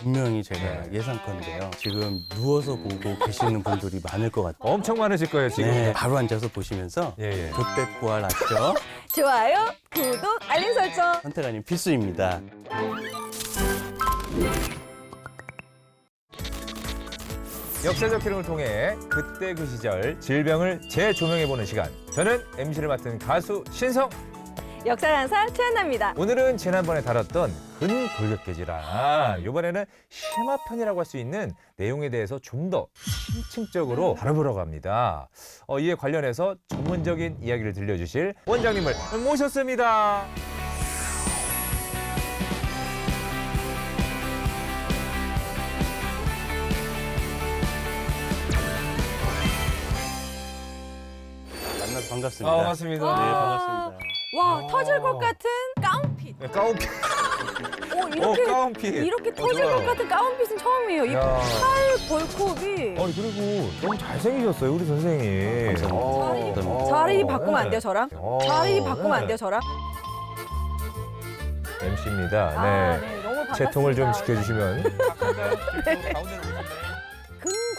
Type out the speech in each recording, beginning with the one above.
분명히 제가 예상컨대요. 지금 누워서 보고 계시는 분들이 많을 것 같아요. 엄청 많으실 거예요, 지금. 네, 바로 앉아서 보시면서 예, 예. 족대꾸알 아시죠? 좋아요, 구독, 알림 설정. 선택 아닌 필수입니다. 역사적 흐름을 통해 그때 그 시절 질병을 재조명해보는 시간. 저는 MC를 맡은 가수 신성. 역사간사 최한나입니다. 오늘은 지난번에 다뤘던 근골격계 질환. 이번에는 심화편이라고 할 수 있는 내용에 대해서 좀 더 심층적으로 다뤄보려고 합니다. 이에 관련해서 전문적인 이야기를 들려주실 원장님을 모셨습니다. 만나서 반갑습니다. 반갑습니다. 네, 반갑습니다. 와, 터질 것 같은 가운핏. 네, 가운핏. 이렇게 가운핏. 이렇게 터질 좋아요. 것 같은 가운핏은 처음이에요. 이 야. 팔 벌크업이 그리고 너무 잘생기셨어요, 우리 선생님. 감사합니다. 자리 바꾸면 안 돼요, 저랑? 자리 네. 바꾸면 안 돼요, 저랑? MC입니다. 아, 네. 네, 너무 반갑습니다. 채통을 좀 지켜주시면.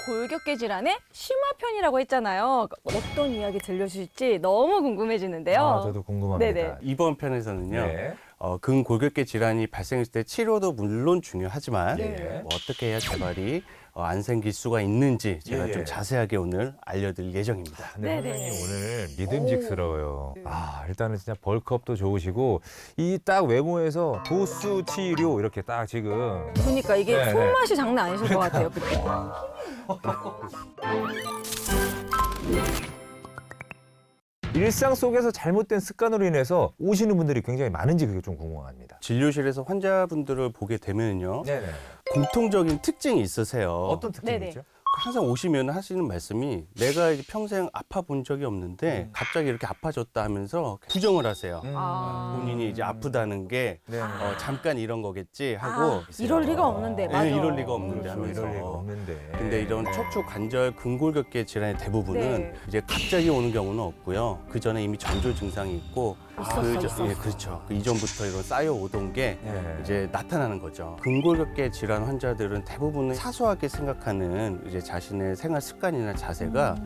근골격계 질환의 심화편이라고 했잖아요. 어떤 이야기 들려주실지 너무 궁금해지는데요. 저도 궁금합니다. 네네. 이번 편에서는요. 네. 근골격계 질환이 발생했을 때 치료도 물론 중요하지만 네. 뭐 어떻게 해야 재발이 안 생길 수가 있는지 제가 예, 예. 좀 자세하게 오늘 알려드릴 예정입니다. 네, 네네. 선생님 오늘 믿음직스러워요. 일단은 진짜 벌크업도 좋으시고 이 딱 외모에서 도수 치료 이렇게 딱 지금 그러니까 이게 네, 손맛이 장난 아니실 것 같아요. 그때. 일상 속에서 잘못된 습관으로 인해서 오시는 분들이 굉장히 많은지 그게 좀 궁금합니다. 진료실에서 환자분들을 보게 되면요. 네네. 공통적인 특징이 있으세요. 어떤 특징이죠? 항상 오시면 하시는 말씀이 내가 이제 평생 아파 본 적이 없는데 갑자기 이렇게 아파졌다 하면서 부정을 하세요. 아. 본인이 이제 아프다는 게 네. 잠깐 이런 거겠지 하고 이럴 리가 없는데, 맞아. 이럴 리가 없는데 그렇죠. 하면서 이럴 리가 없는데. 근데 이런 척추 관절 근골격계 질환의 대부분은 네. 이제 갑자기 오는 경우는 없고요. 그 전에 이미 전조 증상이 있고 있었어. 예, 그렇죠. 그 이전부터 이런 쌓여 오던 게 네. 이제 나타나는 거죠. 근골격계 질환 환자들은 대부분 사소하게 생각하는 이제 자신의 생활 습관이나 자세가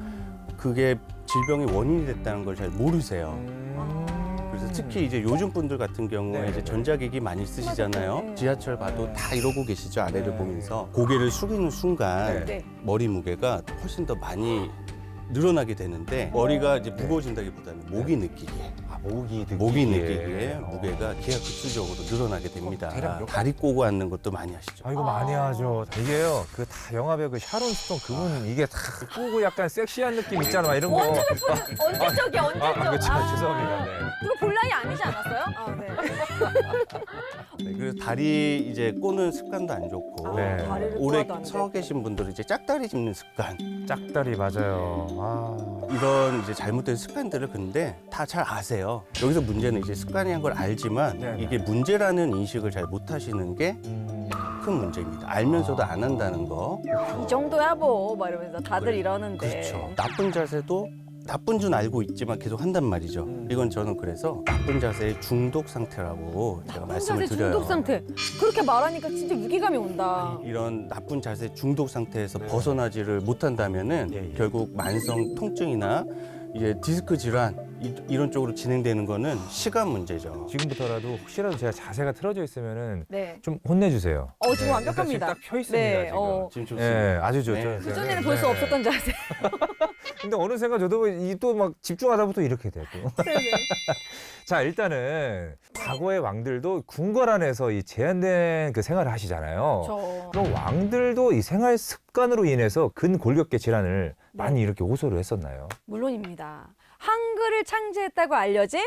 그게 질병의 원인이 됐다는 걸 잘 모르세요. 그래서 특히 이제 요즘 분들 같은 경우에 네, 이제 네. 전자기기 많이 쓰시잖아요. 네. 지하철 봐도 다 이러고 계시죠. 아래를 네. 보면서 고개를 숙이는 순간 네. 머리 무게가 훨씬 더 많이 늘어나게 되는데 머리가 이제 무거워진다기보다는 목이 느끼기에 목이 느끼기에 무게가 기하급수적으로 늘어나게 됩니다. 대략 몇 다리 꼬고 앉는 것도 많이 하시죠. 이거 많이 하죠. 이게요. 그 다 영화배우 그 샤론 스톤 그분 이게 다 꾸고 약간 섹시한 느낌 있잖아. 이런 거. 언제적이야, 언제적. 그렇죠. 죄송합니다. 네. 이거 본라이 아니지 않았어요? 아, 네. 네, 그래서 다리 이제 꼬는 습관도 안 좋고 네. 다리를 오래 꼬아도 안 돼. 서 계신 분들은 이제 짝다리 짚는 습관 짝다리 맞아요. 이런 이제 잘못된 습관들을 근데 다 잘 아세요. 여기서 문제는 이제 습관이란 걸 알지만 네. 이게 문제라는 인식을 잘 못 하시는 게 큰 문제입니다. 알면서도 안 한다는 거. 이 정도야 뭐, 막 이러면서 다들 이러는데. 그렇죠. 나쁜 자세도 나쁜 줄 알고 있지만 계속 한단 말이죠. 이건 저는 그래서 나쁜 자세의 중독 상태라고 제가 말씀을 자세 드려요. 중독 상태. 그렇게 말하니까 진짜 위기감이 온다. 이런 나쁜 자세 중독 상태에서 벗어나지를 못한다면은 예, 예. 결국 만성 통증이나 이제 디스크 질환 이런 쪽으로 진행되는 거는 시간 문제죠. 지금부터라도 혹시라도 제가 자세가 틀어져 있으면은 네. 좀 혼내주세요. 지금 완벽합니다. 지금 딱 펴 있습니다. 네, 지금. 지금 좋습니다. 네, 아주 좋죠. 네. 그전에는 볼 수 없었던 자세. 근데 어느샌가 저도 또 막 집중하다부터 이렇게 되고. 자, 일단은 과거의 왕들도 궁궐 안에서 이 제한된 그 생활을 하시잖아요. 그럼 왕들도 이 생활 습관으로 인해서 근골격계 질환을 많이 이렇게 호소를 했었나요? 물론입니다. 한글을 창제했다고 알려진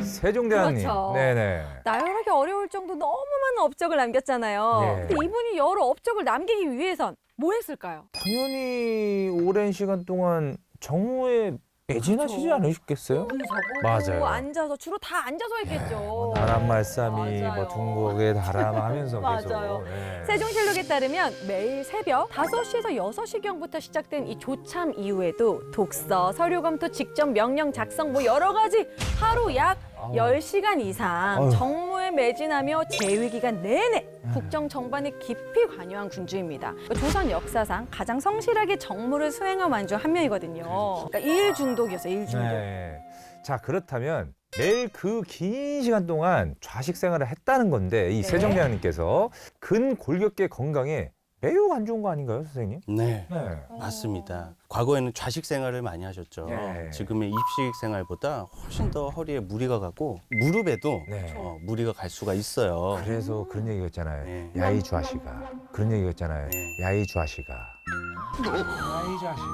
세종대왕님. 그렇죠. 네네. 나열하기 어려울 정도 너무 많은 업적을 남겼잖아요. 네. 근데 이분이 여러 업적을 남기기 위해선 뭘 했을까요? 당연히 오랜 시간 동안 정무에 매진하시지 그렇죠. 않으셨겠어요? 적어도 맞아요. 앉아서 주로 다 앉아서 했겠죠. 나란 말씀이 맞아요. 뭐 둥국의 다람아 하면서 계속. 맞아요. 네. 세종실록에 따르면 매일 새벽 5시에서 6시경부터 시작된 이 조참 이후에도 독서, 서류 검토, 직접 명령 작성 뭐 여러 가지 하루 약 10시간 이상 아유. 정무에 군사를 매진하며 재위기간 내내 국정 정반에 깊이 관여한 군주입니다. 조선 역사상 가장 성실하게 정무를 수행한 왕 중 한 명이거든요. 그러니까 일 중독이었어요. 일 중독. 네. 자, 그렇다면 매일 그 긴 시간 동안 좌식 생활을 했다는 건데 이 네. 세종대왕님께서 근골격계 건강에 매우 안 좋은 거 아닌가요, 선생님? 네. 네. 맞습니다. 과거에는 좌식 생활을 많이 하셨죠. 네. 지금의 입식 생활보다 훨씬 더 허리에 무리가 가고 무릎에도 네. 무리가 갈 수가 있어요. 그래서 그런 얘기가 있잖아요. 네. 야, 이 좌식아. 그런 얘기가 있잖아요. 네. 야, 이 좌식아. 야, 이 자식아.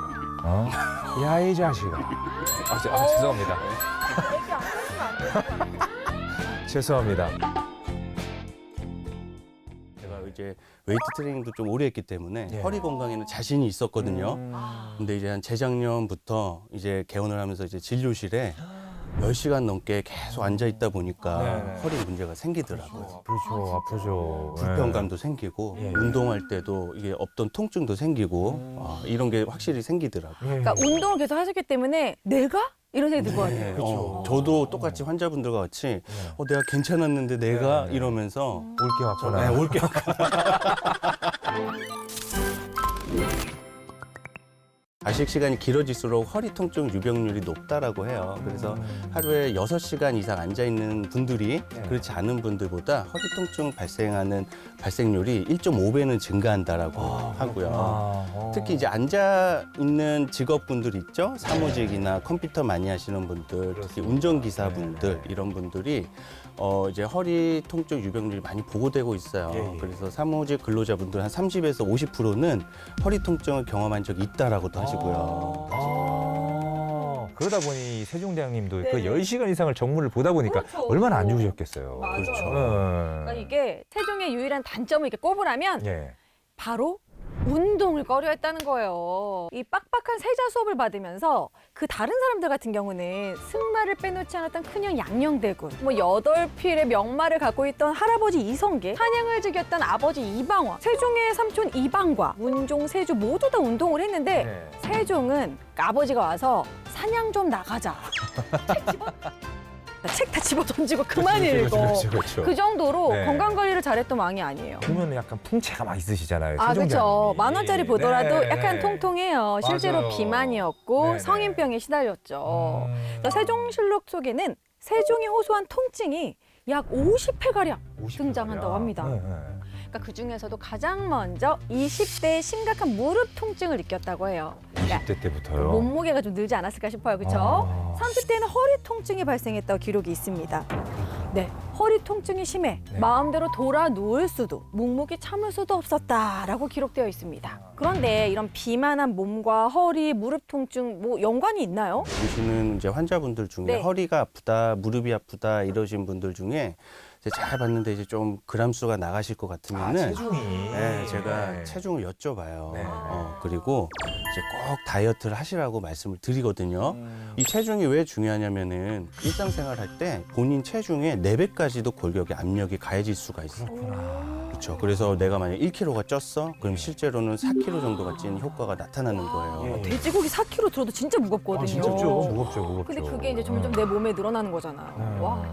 어? 야, 이 자식아. 죄송합니다. 죄송합니다. 제가 이제 웨이트 트레이닝도 좀 오래 했기 때문에 예. 허리 건강에는 자신이 있었거든요. 아. 근데 이제 한 재작년부터 이제 개원을 하면서 이제 진료실에 10시간 넘게 계속 앉아 있다 보니까 네. 허리 문제가 생기더라고요. 그렇죠, 아프죠. 불편감도 생기고 예. 운동할 때도 이게 없던 통증도 생기고 이런 게 확실히 생기더라고요. 예. 그러니까 운동을 계속 하셨기 때문에 내가? 이런 생각이 들 것 같아요. 네, 그렇죠. 저도 똑같이 환자분들과 같이 내가 괜찮았는데 내가 네. 이러면서 올게 왔구나. 네, 올게요. 좌식 시간이 길어질수록 허리 통증 유병률이 높다라고 해요. 그래서 하루에 6시간 이상 앉아 있는 분들이 그렇지 않은 분들보다 허리 통증 발생하는 발생률이 1.5배는 증가한다라고 하고요. 특히 이제 앉아 있는 직업분들 있죠? 사무직이나 컴퓨터 많이 하시는 분들, 특히 운전기사분들 이런 분들이 이제 허리 통증 유병률이 많이 보고되고 있어요. 예. 그래서 사무직 근로자분들 한 30에서 50%는 허리 통증을 경험한 적이 있다라고도 하시고요. 그러다 보니 세종대왕님도 네. 그 10시간 이상을 정무를 보다 보니까 그렇죠. 얼마나 안 좋으셨겠어요. 맞아요. 그렇죠. 그러니까 이게 세종의 유일한 단점을 이렇게 꼽으라면 예. 바로 운동을 꺼려했다는 거예요. 이 빡빡한 세자 수업을 받으면서 그 다른 사람들 같은 경우는 승마를 빼놓지 않았던 큰형 양녕대군, 뭐 8필의 명마를 갖고 있던 할아버지 이성계, 사냥을 즐겼던 아버지 이방원, 세종의 삼촌 이방과, 문종, 세주 모두 다 운동을 했는데 네. 세종은 아버지가 와서 사냥 좀 나가자. 책 다 집어 던지고 그만 읽어. 그렇죠. 그 정도로 네. 건강 관리를 잘했던 왕이 아니에요. 보면 약간 풍채가 막 있으시잖아요. 아, 그렇죠. 세종대왕님이. 10,000원짜리 보더라도 네, 약간 네. 통통해요. 실제로 맞아요. 비만이었고 네, 성인병에 시달렸죠. 그래서 세종실록 속에는 세종이 호소한 통증이 약 50회가량 50 등장한다고 합니다. 네, 네. 그러니까 그 중에서도 가장 먼저 20대의 심각한 무릎 통증을 느꼈다고 해요. 그러니까 20대 때부터요. 몸무게가 좀 늘지 않았을까 싶어요. 그렇죠? 아. 30대에는 허리 통증이 발생했다고 기록이 있습니다. 네, 허리 통증이 심해 네. 마음대로 돌아 누울 수도 묵묵히 참을 수도 없었다라고 기록되어 있습니다. 그런데 이런 비만한 몸과 허리, 무릎 통증 뭐 연관이 있나요? 보시는 이제 환자분들 중에 네. 허리가 아프다, 무릎이 아프다 이러신 분들 중에 이제 잘 봤는데 이제 좀 그람 수가 나가실 것 같으면은 체중이. 네, 제가 네. 체중을 여쭤봐요. 네. 그리고 이제 꼭 다이어트를 하시라고 말씀을 드리거든요. 이 체중이 왜 중요하냐면은 일상생활 할 때 본인 체중의 4배까지도 골격의 압력이 가해질 수가 있어요. 그렇구나. 그렇죠. 그래서 내가 만약 1kg가 쪘어? 그럼 실제로는 4kg 정도가 찌는 효과가 나타나는 거예요. 돼지고기 4kg 들어도 진짜 무겁거든요. 진짜 무겁죠. 근데 그게 이제 점점 내 몸에 늘어나는 거잖아요. 와.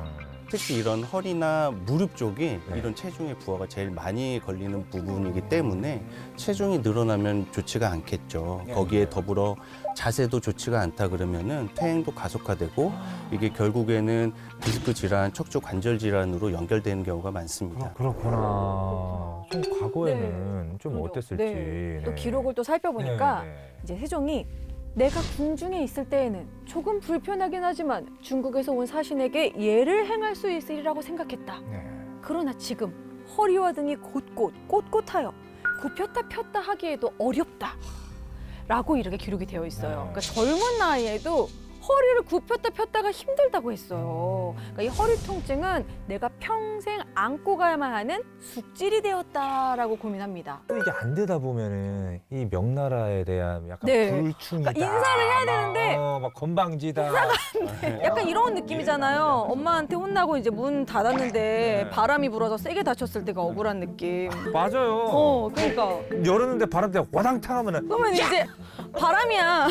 특히 이런 허리나 무릎 쪽이 네. 이런 체중의 부하가 제일 많이 걸리는 부분이기 때문에 체중이 늘어나면 좋지가 않겠죠. 네. 거기에 더불어 자세도 좋지가 않다 그러면은 퇴행도 가속화되고 이게 결국에는 디스크 질환, 척추 관절 질환으로 연결되는 경우가 많습니다. 그렇구나. 좀 과거에는 좀 그럼요. 어땠을지. 네. 또 네. 기록을 또 살펴보니까 네, 네. 이제 세종이 내가 궁중에 있을 때에는 조금 불편하긴 하지만 중국에서 온 사신에게 예를 행할 수 있으리라고 생각했다. 네. 그러나 지금 허리와 등이 곳곳 꼿꼿하여 굽혔다 폈다 하기에도 어렵다. 라고 이렇게 기록이 되어 있어요. 그러니까 젊은 나이에도 허리를 굽혔다 폈다가 힘들다고 했어요. 그러니까 이 허리 통증은 내가 평생 안고 가야만 하는 숙질이 되었다라고 고민합니다. 또 이게 안 되다 보면은 이 명나라에 대한 약간 네. 불충이다. 그러니까 인사를 해야 되는데 막 건방지다. 약간 이런 느낌이잖아요. 엄마한테 혼나고 이제 문 닫았는데 네. 바람이 불어서 세게 다쳤을 때가 억울한 느낌. 맞아요. 그러니까. 열었는데 바람 때문에 와당탕 하면은 그러면 이제 바람이야.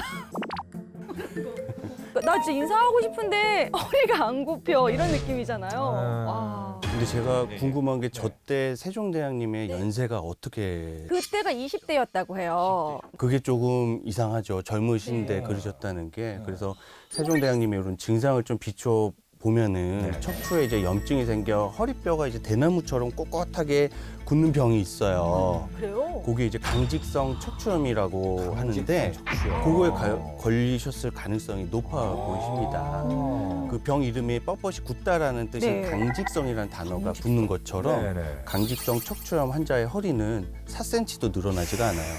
나 진짜 인사하고 싶은데 허리가 안 굽혀 이런 느낌이잖아요. 와. 근데 제가 네. 궁금한 게 네. 저 때 세종대왕님의 네. 연세가 어떻게 그때가 20대였다고 해요. 그게 조금 이상하죠. 젊으신데 네. 그러셨다는 게. 그래서 세종대왕님의 이런 증상을 좀 비춰 보면은 네. 척추에 이제 염증이 생겨 허리뼈가 이제 대나무처럼 꼿꼿하게 굳는 병이 있어요. 그래요? 그게 이제 강직성 척추염이라고 하는데 척추요. 그거에 걸리셨을 가능성이 높아 보이십니다. 그 병 이름이 뻣뻣이 굳다라는 뜻인 네. 강직성이라는 단어가 붙는 것처럼 네네. 강직성 척추염 환자의 허리는 4cm도 늘어나지가 않아요.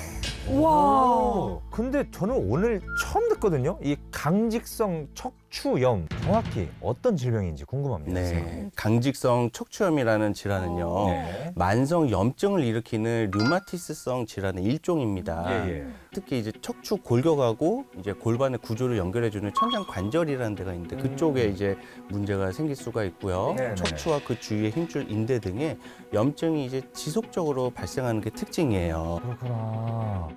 와. 근데 저는 오늘 처음 듣거든요. 이 강직성 척추염 정확히 어떤 질병인지 궁금합니다. 네, 강직성 척추염이라는 질환은요. 네. 만성 염증을 일으키는 류마티스성 질환의 일종입니다. 예, 예. 특히 이제 척추 골격하고 이제 골반의 구조를 연결해주는 천장 관절이라는 데가 있는데 그쪽에 이제 문제가 생길 수가 있고요. 네네. 척추와 그 주위의 힘줄 인대 등에 염증이 이제 지속적으로 발생하는 게 특징이에요. 그렇구나.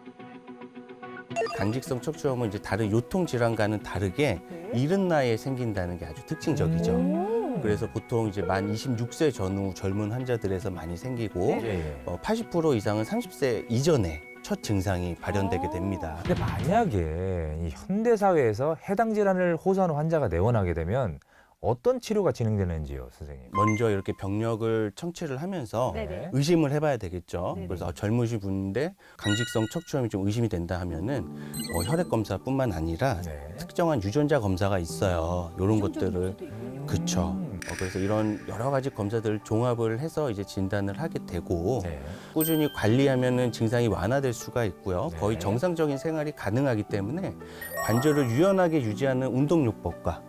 강직성 척추염은 이제 다른 요통 질환과는 다르게 이른 나이에 생긴다는 게 아주 특징적이죠. 오. 그래서 보통 이제 만 26세 전후 젊은 환자들에서 많이 생기고 예, 예. 80% 이상은 30세 이전에 첫 증상이 발현되게 됩니다. 근데 만약에 이 현대 사회에서 해당 질환을 호소하는 환자가 내원하게 되면 어떤 치료가 진행되는지요, 선생님? 먼저 이렇게 병력을 청취를 하면서 네네. 의심을 해봐야 되겠죠. 네네. 그래서 젊으신 분인데 강직성 척추염이 좀 의심이 된다 하면은 혈액 검사뿐만 아니라 네. 특정한 유전자 검사가 있어요. 이런 것들을 그쵸. 음. 그래서 이런 여러 가지 검사들을 종합을 해서 이제 진단을 하게 되고 네. 꾸준히 관리하면은 증상이 완화될 수가 있고요. 네. 거의 정상적인 생활이 가능하기 때문에 관절을 유연하게 유지하는 운동요법과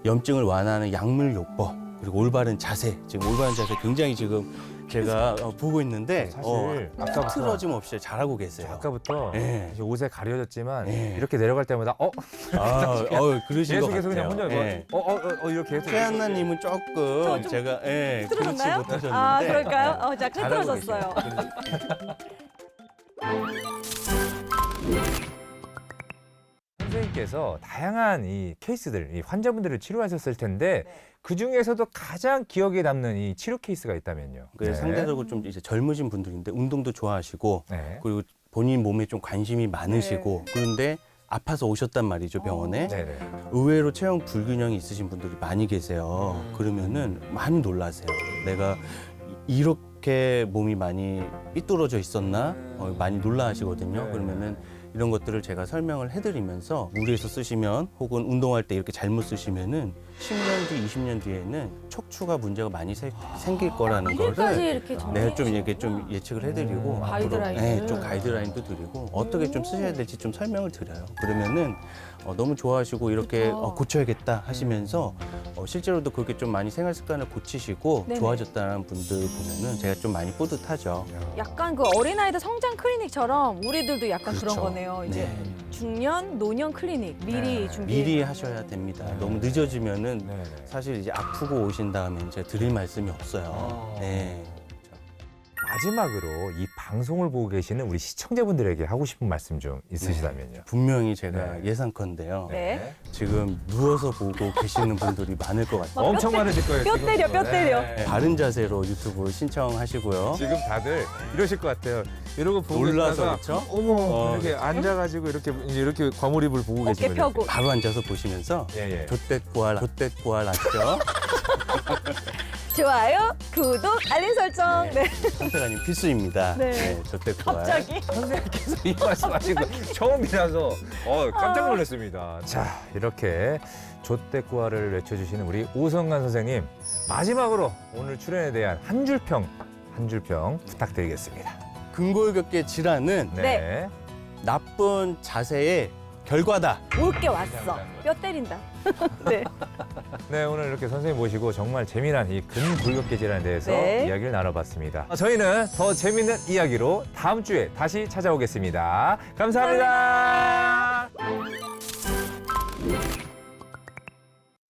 염증을 완화하는 약물요법 그리고 올바른 자세 지금 올바른 자세 굉장히 지금 제가 보고 있는데 사실 아까부터 틀어짐 없이 잘하고 계세요. 아까부터 네. 이제 옷에 가려졌지만 네. 이렇게 내려갈 때마다 그러신 것 계속해서 같아요. 그냥 혼자 예. 이렇게 해서 최한나님은 조금 좀 제가 그렇지 틀어졌나요? 못하셨는데 아, 그럴까요? 자, 잘하고 틀어졌어요. 계세요. 선생님께서 다양한 이 케이스들, 이 환자분들을 치료하셨을 텐데 그 중에서도 가장 기억에 남는 이 치료 케이스가 있다면요. 그 상대적으로 좀 이제 젊으신 분들인데 운동도 좋아하시고 네. 그리고 본인 몸에 좀 관심이 많으시고 그런데 아파서 오셨단 말이죠 병원에. 네네. 의외로 체형 불균형이 있으신 분들이 많이 계세요. 그러면은 많이 놀라세요. 내가 이렇게 몸이 많이 삐뚤어져 있었나? 많이 놀라하시거든요. 네. 그러면은 이런 것들을 제가 설명을 해드리면서 무리해서 쓰시면 혹은 운동할 때 이렇게 잘못 쓰시면은 10년 뒤, 20년 뒤에는 척추가 문제가 많이 생길 거라는 이래까지 거를 이렇게 내가 좀 이렇게 좀 예측을 해드리고 가이드라인을. 네, 좀 가이드라인도 드리고 어떻게 좀 쓰셔야 될지 좀 설명을 드려요. 그러면은 너무 좋아하시고 이렇게 좋다. 고쳐야겠다 하시면서 실제로도 그렇게 좀 많이 생활 습관을 고치시고 네네. 좋아졌다는 분들 보면은 제가 좀 많이 뿌듯하죠. 약간 그 어린아이들 성장 클리닉처럼 우리들도 약간 그런 그렇죠. 거네요. 이제 네. 중년, 노년 클리닉 미리 네. 준비. 미리 하셔야 됩니다. 너무 늦어지면은 네네. 사실 이제 아프고 오신 다음에 이제 드릴 말씀이 없어요. 네. 마지막으로 이 방송을 보고 계시는 우리 시청자분들에게 하고 싶은 말씀 좀 있으시다면요. 분명히 제가 네. 예상컨대요. 네. 지금 누워서 보고 계시는 분들이 많을 것 같아요. 엄청 많으실 거예요. 뼈 지금. 때려, 뼈 때려. 네. 바른 자세로 유튜브 신청하시고요. 지금 다들 이러실 것 같아요. 이러고 보고 놀라서 있다가 그렇죠? 어머 이렇게 앉아가지고 이렇게 과몰입을 보고 어깨 계시면 펴고. 바로 앉아서 보시면서 예예. 좆댓구알 아시죠? 좋아요, 구독, 알림 설정. 네. 선택아님 필수입니다. 네. 좆댓구알. 갑자기. 선생님께서 이 말씀하신 거 처음이라서 깜짝 놀랐습니다. 자 이렇게 좆대꾸아를 외쳐주시는 우리 오성관 선생님 마지막으로 오늘 출연에 대한 한 줄평 부탁드리겠습니다. 근골격계 질환은 네. 나쁜 자세의 결과다. 올 게 왔어. 뼈 때린다. 네. 네, 오늘 이렇게 선생님 모시고 정말 재미난 이 근골격계 질환에 대해서 네. 이야기를 나눠봤습니다. 저희는 더 재미있는 이야기로 다음 주에 다시 찾아오겠습니다. 감사합니다.